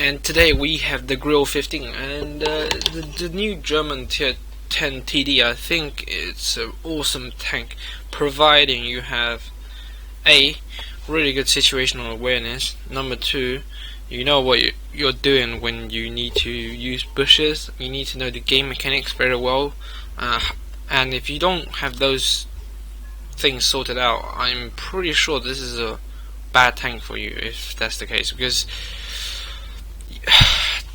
And today we have the Grille 15 and the new German tier 10 TD. I think it's an awesome tank, providing you have a really good situational awareness. Number two, you know what you're doing when you need to use bushes. You need to know the game mechanics very well, and if you don't have those things sorted out, I'm pretty sure this is a bad tank for you if that's the case, because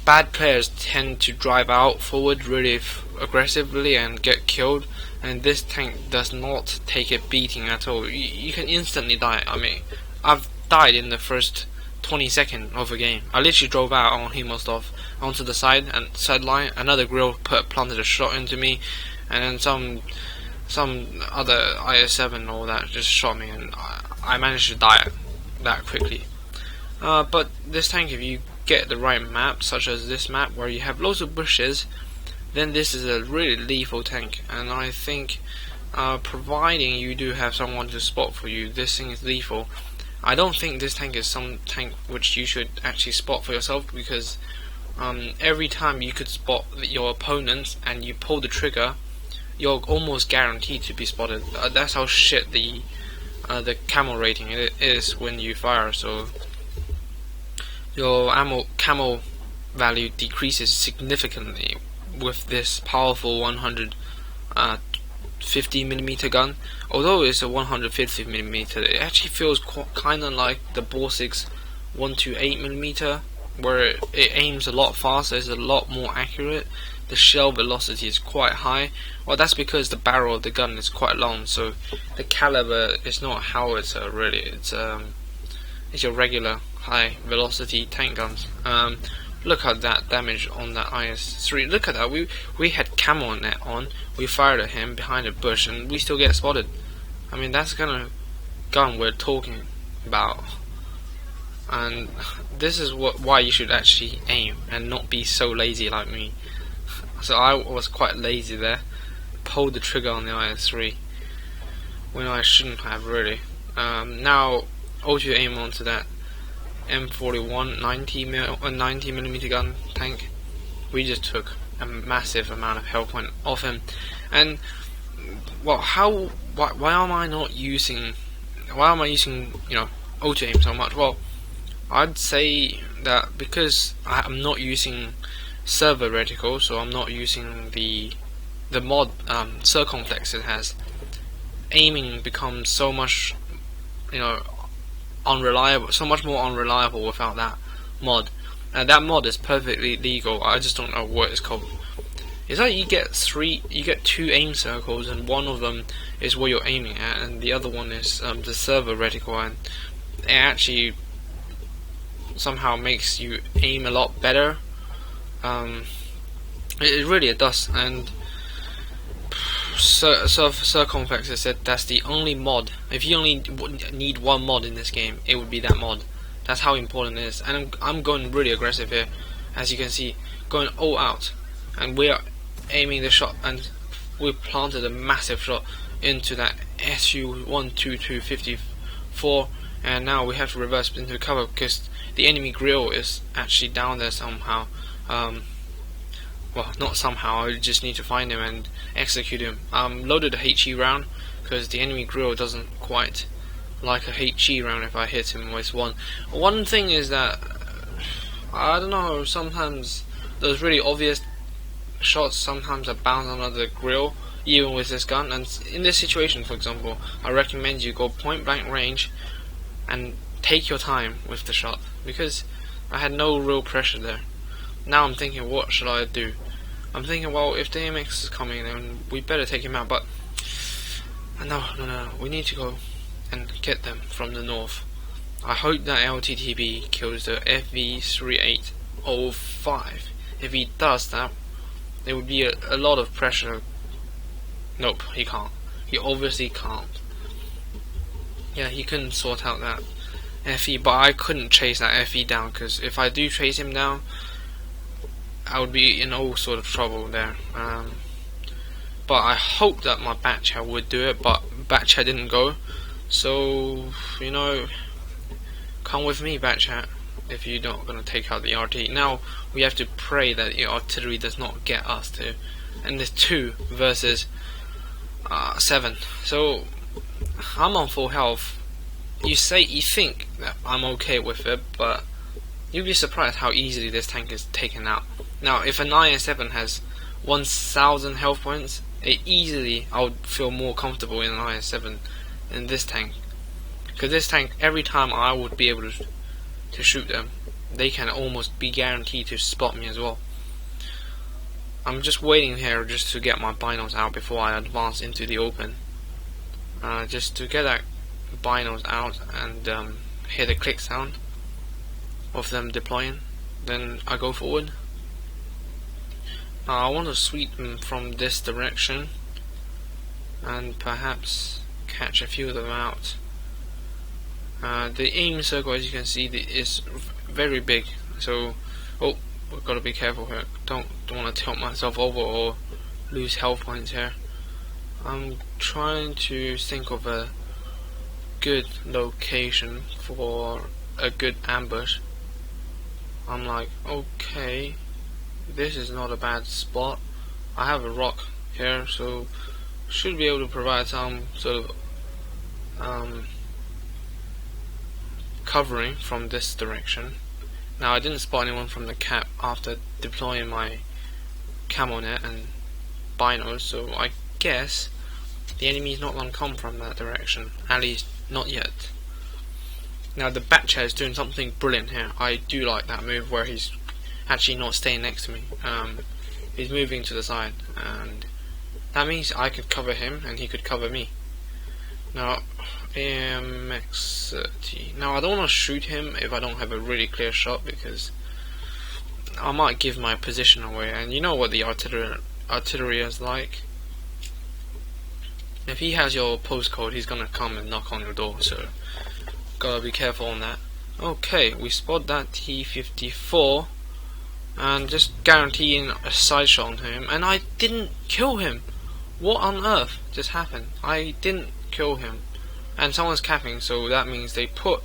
bad players tend to drive out forward really aggressively and get killed, and this tank does not take a beating at all. You can instantly die. I mean, I've died in the first 20 seconds of a game. I literally drove out on Himmelstoff onto the sideline. Another Grille planted a shot into me, and then some other IS-7 or that just shot me, and I managed to die that quickly. But this tank, if you get the right map, such as this map where you have loads of bushes, then this is a really lethal tank. And I think providing you do have someone to spot for you, this thing is lethal. I don't think this tank is some tank which you should actually spot for yourself, because every time you could spot your opponents and you pull the trigger, you're almost guaranteed to be spotted. That's how shit the camo rating is when you fire. So your camo value decreases significantly with this powerful 150mm gun. Although it's a 150mm, it actually feels kind of like the Borsig's 128mm, where it aims a lot faster, it's a lot more accurate. The shell velocity is quite high. Well, that's because the barrel of the gun is quite long, so the caliber is not howitzer really. It's your regular high velocity tank guns. Look at that damage on that IS-3. Look at that. We had camo on that on. We fired at him behind a bush, and we still get spotted. I mean, that's the kind of gun we're talking about. And this is why you should actually aim and not be so lazy like me. So I was quite lazy there. Pulled the trigger on the IS-3 when I shouldn't have really. Now auto aim onto that M41 90mm gun tank. We just took a massive amount of health point off him. And well, why am I using auto aim so much? Well, I'd say that because I'm not using server reticle, so I'm not using the mod circumflex it has. Aiming becomes so much unreliable, so much more unreliable without that mod. And that mod is perfectly legal. I just don't know what it's called. It's like you get two aim circles, and one of them is what you're aiming at, and the other one is the server reticle, and it actually somehow makes you aim a lot better. It really does. And circumflex said that's the only mod. If you only need one mod in this game, it would be that mod. That's how important it is. And I'm going really aggressive here, as you can see, going all out, and we are aiming the shot, and we planted a massive shot into that SU-12254, and now we have to reverse into cover because the enemy Grille is actually down there somehow. Well, not somehow, I just need to find him and execute him. Loaded a HE round because the enemy Grille doesn't quite like a HE round if I hit him with one. One thing is that, I don't know, sometimes those really obvious shots sometimes are bound on the Grille, even with this gun. And in this situation, for example, I recommend you go point blank range and take your time with the shot, because I had no real pressure there. Now I'm thinking, what should I do? I'm thinking, well, if the AMX is coming, then we better take him out. But no, we need to go and get them from the north. I hope that LTTB kills the FV3805. If he does that, there would be a lot of pressure. Nope, he can't. He obviously can't. Yeah, he couldn't sort out that FE, but I couldn't chase that FE down, because if I do chase him down, I would be in all sort of trouble there. But I hope that my Batchat would do it, but Batchat didn't go. So, come with me, Batchat. if you're not gonna take out the RT. Now we have to pray that the artillery does not get us to. And there's 2 versus 7. So I'm on full health. You think that I'm okay with it, but you'll be surprised how easily this tank is taken out. Now, if an IS-7 has 1,000 health points, I would feel more comfortable in an IS-7 than this tank. Because this tank, every time I would be able to shoot them, they can almost be guaranteed to spot me as well. I'm just waiting here just to get my binos out before I advance into the open. Just to get that binos out and hear the click sound of them deploying, then I go forward. I want to sweep them from this direction and perhaps catch a few of them out. The aim circle, as you can see, is very big, so we've got to be careful here. Don't want to tilt myself over or lose health points here. I'm trying to think of a good location for a good ambush. I'm like, okay, this is not a bad spot. I have a rock here, so should be able to provide some sort of covering from this direction. Now, I didn't spot anyone from the cap after deploying my camo net and binos, so I guess the enemy is not going to come from that direction, at least not yet. Now, the Batcha is doing something brilliant here. I do like that move where he's actually not staying next to me. He's moving to the side, and that means I could cover him and he could cover me. Now, AMX-30. Now, I don't want to shoot him if I don't have a really clear shot, because I might give my position away, and you know what the artillery is like. If he has your postcode, he's gonna come and knock on your door, so gotta be careful on that. Okay, we spot that T-54 and just guaranteeing a side shot on him, and I didn't kill him. What on earth just happened? I didn't kill him, and someone's capping, so that means they put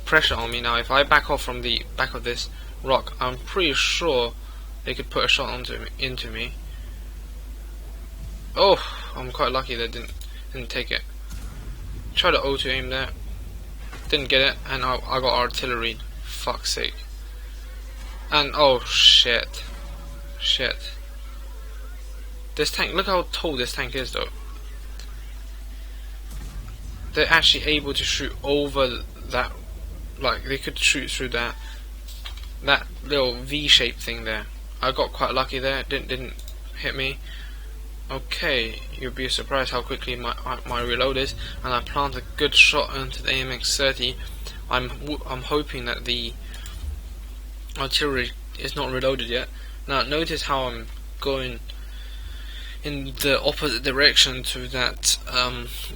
pressure on me. Now, if I back off from the back of this rock, I'm pretty sure they could put a shot into me. Oh, I'm quite lucky they didn't take it. Try to auto aim there, didn't get it, and I got artillery. Fuck's sake. And oh shit. This tank, look how tall this tank is though. They're actually able to shoot over that, like they could shoot through that little V-shaped thing there. I got quite lucky there, didn't hit me. Okay, you'll be surprised how quickly my reload is, and I plant a good shot into the AMX-30. I'm hoping that the artillery is not reloaded yet. Now notice how I'm going in the opposite direction to that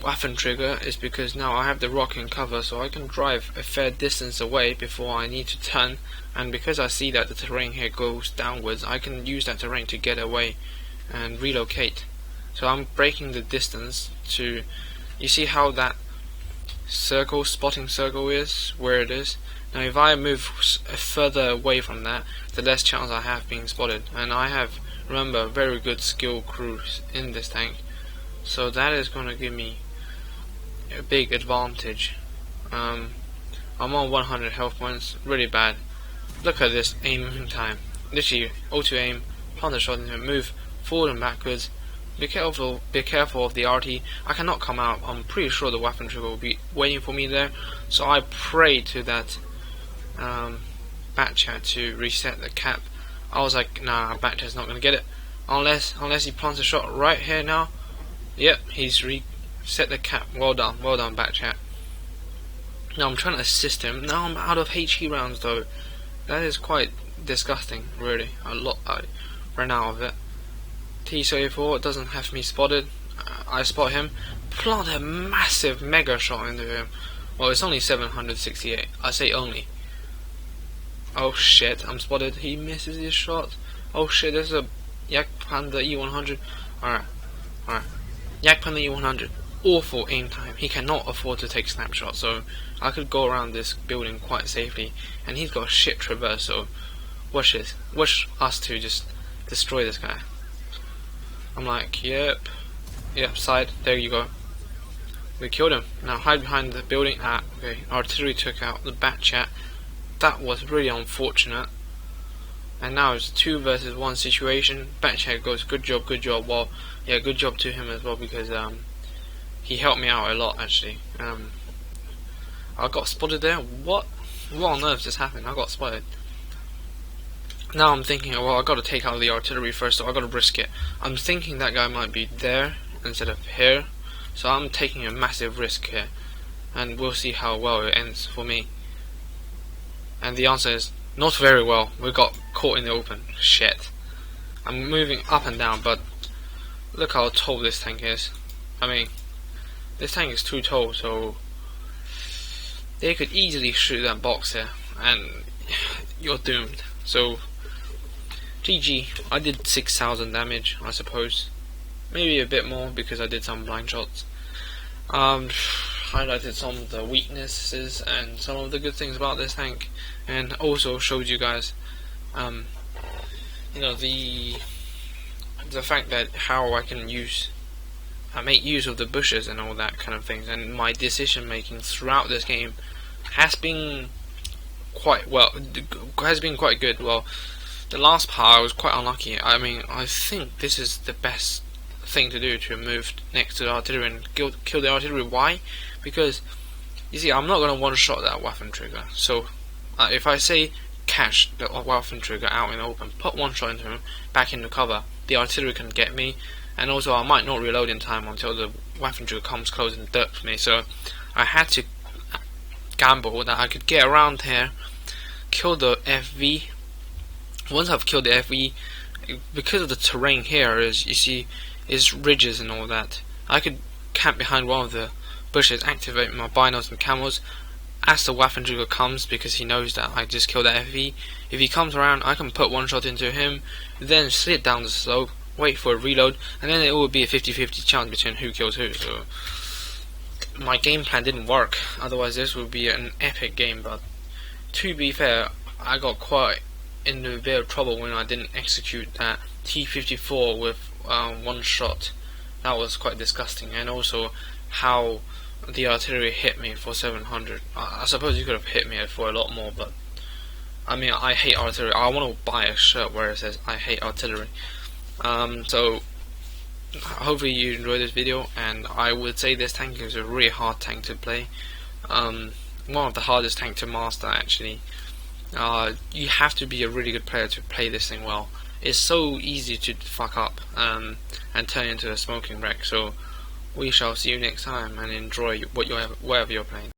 weapon trigger, is because now I have the rock in cover, so I can drive a fair distance away before I need to turn, and because I see that the terrain here goes downwards, I can use that terrain to get away and relocate. So I'm breaking the distance to, you see how that spotting circle is, where it is. Now if I move further away from that, the less chance I have being spotted, and I have, remember, very good skill crews in this tank, so that is going to give me a big advantage. I'm on 100 health points, really bad. Look at this aiming time, literally auto aim, plant a shot into him, move forward and backwards. Be careful of the RT. I cannot come out. I'm pretty sure the weapon trigger will be waiting for me there, so I pray to that Batcha to reset the cap. I was like, nah, Batcha's not gonna get it unless he plants a shot right here now. Yep, he's reset the cap. Well done, Batcha. Now I'm trying to assist him. Now I'm out of HE rounds though. That is quite disgusting, really. I ran out of it. T-34 doesn't have me spotted. I spot him, plant a massive mega shot into him. Well, it's only 768. I say only. Oh shit, I'm spotted. He misses his shot. Oh shit, there's a Yak Panda E100. Alright. Yak Panda E100. awful aim time. He cannot afford to take snapshots, so I could go around this building quite safely. And he's got a shit traverse, so watch this. Watch us to just destroy this guy. I'm like, yep, side. There you go. We killed him. Now hide behind the building. Okay. Artillery took out the bat chat. That was really unfortunate. And now it's 2 versus 1 situation. Batchat goes, good job. Well, yeah, good job to him as well, because he helped me out a lot actually. I got spotted there. What on earth just happened? I got spotted. Now I'm thinking, well, I got to take out the artillery first, so I got to risk it. I'm thinking that guy might be there instead of here, so I'm taking a massive risk here, and we'll see how well it ends for me. And the answer is not very well. We got caught in the open. Shit. I'm moving up and down, but look how tall this tank is. I mean, this tank is too tall, so they could easily shoot that box here, and you're doomed. So, GG. I did 6,000 damage, I suppose. Maybe a bit more because I did some blind shots. Highlighted some of the weaknesses and some of the good things about this tank, and also showed you guys, you know, the fact that how I can make use of the bushes and all that kind of things, and my decision making throughout this game has been quite good. Well, the last part I was quite unlucky. I mean, I think this is the best thing to do, to move next to the artillery and kill the artillery. Why? Because you see, I'm not going to one-shot that Waffen trigger. So if I say catch the Waffen trigger out in the open, put one shot into him, back into cover, the artillery can get me, and also I might not reload in time until the Waffen trigger comes close and derps me. So I had to gamble that I could get around here, kill the FV. Once I've killed the FV, because of the terrain here, is, you see, is ridges and all that, I could camp behind one of the bushes, activate my binos and camos as the Waffen trigger comes, because he knows that I just killed that FV. If he comes around, I can put one shot into him, then slid down the slope, wait for a reload, and then it will be a 50-50 chance between who kills who. So my game plan didn't work, otherwise this would be an epic game. But to be fair, I got quite in a bit of trouble when I didn't execute that T-54 with one shot. That was quite disgusting. And also how the artillery hit me for 700. I suppose you could have hit me for a lot more, but I mean, I hate artillery. I want to buy a shirt where it says I hate artillery. So hopefully you enjoyed this video, and I would say this tank is a really hard tank to play. One of the hardest tank to master actually. You have to be a really good player to play this thing well. It's so easy to fuck up and turn into a smoking wreck. So we shall see you next time, and enjoy whatever you're playing.